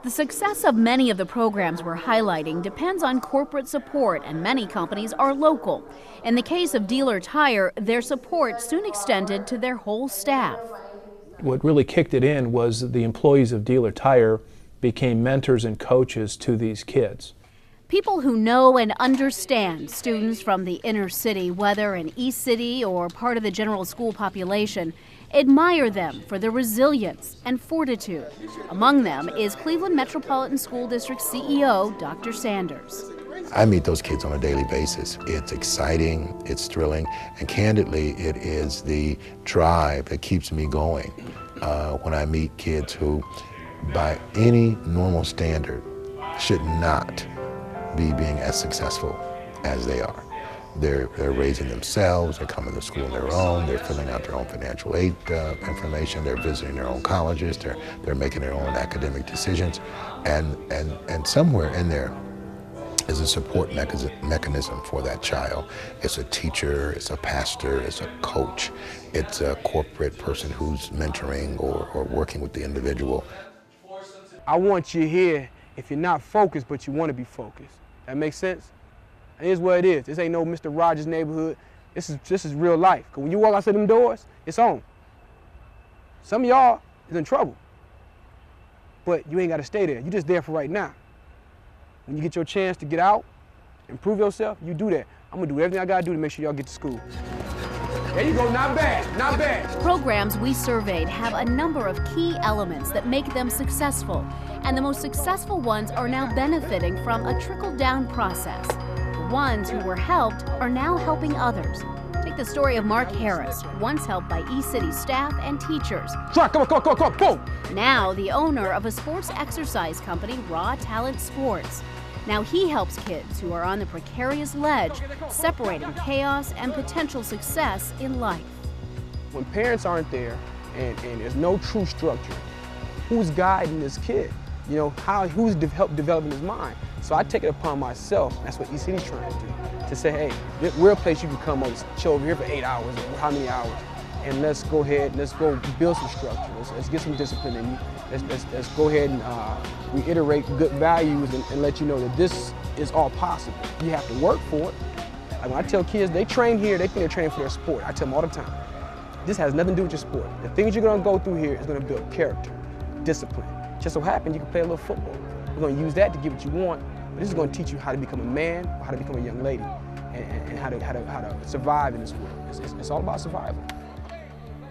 The success of many of the programs we're highlighting depends on corporate support, and many companies are local. In the case of Dealer Tire, their support soon extended to their whole staff. What really kicked it in was the employees of Dealer Tire became mentors and coaches to these kids. People who know and understand students from the inner city, whether in ECity or part of the general school population, admire them for their resilience and fortitude. Among them is Cleveland Metropolitan School District CEO Dr. Sanders. I meet those kids on a daily basis. It's exciting, it's thrilling, and candidly, it is the drive that keeps me going when I meet kids who, by any normal standard, should not be being as successful as they are. They're raising themselves, they're coming to school on their own, they're filling out their own financial aid information, they're visiting their own colleges, they're making their own academic decisions, and somewhere in there is a support mechanism for that child. It's a teacher, it's a pastor, it's a coach, it's a corporate person who's mentoring or working with the individual. I want you here if you're not focused, but you want to be focused. That makes sense? And here's what it is. This ain't no Mr. Rogers neighborhood. This is real life. Because when you walk outside them doors, it's on. Some of y'all is in trouble. But you ain't got to stay there. You're just there for right now. When you get your chance to get out, improve yourself, you do that. I'm going to do everything I got to do to make sure y'all get to school. There you go. Not bad. Not bad. Programs we surveyed have a number of key elements that make them successful. And the most successful ones are now benefiting from a trickle-down process. The ones who were helped are now helping others. Take the story of Mark Harris, once helped by ECity staff and teachers. Come on, boom! Now the owner of a sports exercise company, Raw Talent Sports. Now he helps kids who are on the precarious ledge, separating chaos and potential success in life. When parents aren't there and there's no true structure, who's guiding this kid? You know, who's helped developing his mind? So I take it upon myself, that's what ECity's trying to do, to say, hey, we're a place you can come over, chill over here for 8 hours, or how many hours, and let's go ahead, let's go build some structure, let's get some discipline in you, let's go ahead and reiterate good values and let you know that this is all possible. You have to work for it. Like when I tell kids, they train here, they think they're training for their sport. I tell them all the time, this has nothing to do with your sport. The things you're gonna go through here is gonna build character, discipline. Just so happens you can play a little football. We're gonna use that to get what you want, but this is gonna teach you how to become a man, or how to become a young lady, and how to survive in this world. It's all about survival.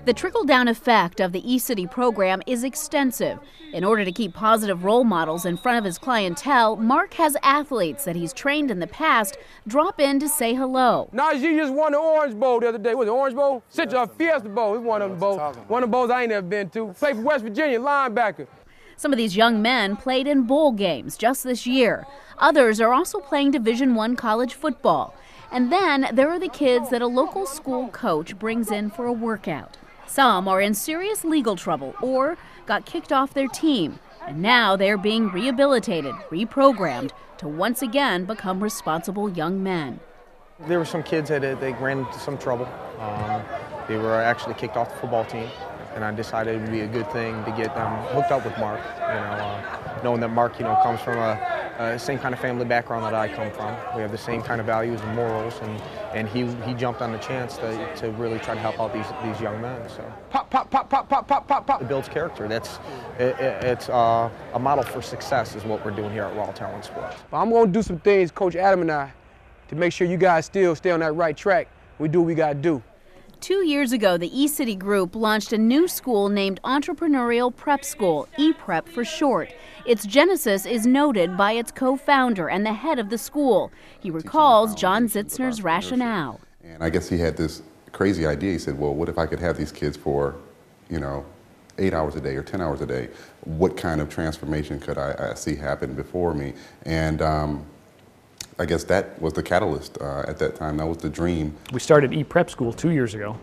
The trickle-down effect of the ECity program is extensive. In order to keep positive role models in front of his clientele, Mark has athletes that he's trained in the past drop in to say hello. Najee just won the Orange Bowl the other day. Was it Orange Bowl? Central Fiesta Bowl. It's one of them bowls. One of the bowls I ain't never been to. Played for West Virginia, linebacker. Some of these young men played in bowl games just this year. Others are also playing Division I college football. And then there are the kids that a local school coach brings in for a workout. Some are in serious legal trouble or got kicked off their team. And now they're being rehabilitated, reprogrammed to once again become responsible young men. There were some kids that they ran into some trouble. They were actually kicked off the football team. And I decided it would be a good thing to get them hooked up with Mark, knowing that Mark, comes from a same kind of family background that I come from. We have the same kind of values and morals, and he jumped on the chance to really try to help out these young men. So Pop, pop, pop, pop, pop, pop, pop, pop. It builds character. It's a model for success is what we're doing here at Raw Talent Sports. But I'm gonna do some things, Coach Adam and I, to make sure you guys still stay on that right track. We do what we gotta do. 2 years ago, the ECity Group launched a new school named Entrepreneurial Prep School, E-Prep for short. Its genesis is noted by its co-founder and the head of the school. He recalls John Zitzner's rationale. And I guess he had this crazy idea. He said, well, what if I could have these kids for, 8 hours a day or 10 hours a day? What kind of transformation could I see happen before me? And I guess that was the catalyst at that time. That was the dream. We started E-Prep School 2 years ago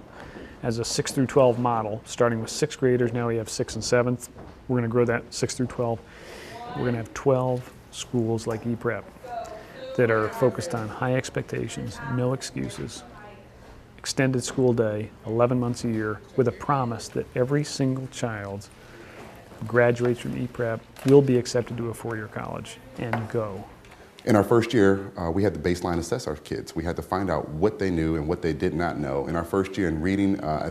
as a 6 through 12 model, starting with 6th graders. Now we have 6th and 7th. We're going to grow that 6 through 12. We're going to have 12 schools like E-Prep that are focused on high expectations, no excuses, extended school day, 11 months a year, with a promise that every single child graduates from E-Prep will be accepted to a four-year college and go. In our first year, we had to baseline assess our kids. We had to find out what they knew and what they did not know. In our first year in reading, I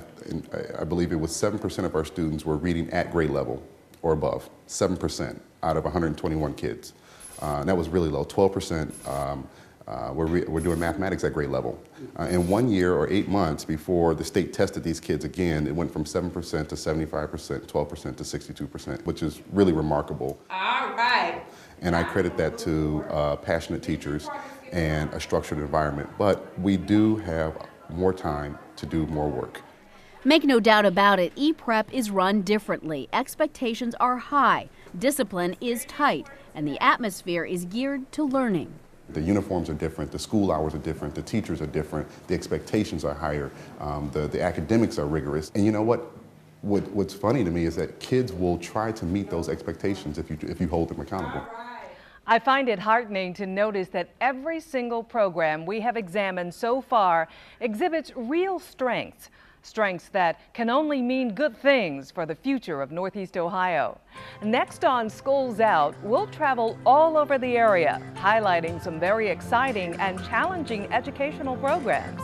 believe it was 7% of our students were reading at grade level or above, 7% out of 121 kids. And that was really low. 12% were doing mathematics at grade level. In 1 year or 8 months before the state tested these kids again, it went from 7% to 75%, 12% to 62%, which is really remarkable. All right. And I credit that to passionate teachers and a structured environment. But we do have more time to do more work. Make no doubt about it, E-Prep is run differently. Expectations are high, discipline is tight, and the atmosphere is geared to learning. The uniforms are different, the school hours are different, the teachers are different, the expectations are higher, the academics are rigorous. And you know what? What's funny to me is that kids will try to meet those expectations if you hold them accountable. I find it heartening to notice that every single program we have examined so far exhibits real strengths. Strengths that can only mean good things for the future of Northeast Ohio. Next on Schools Out, we'll travel all over the area, highlighting some very exciting and challenging educational programs.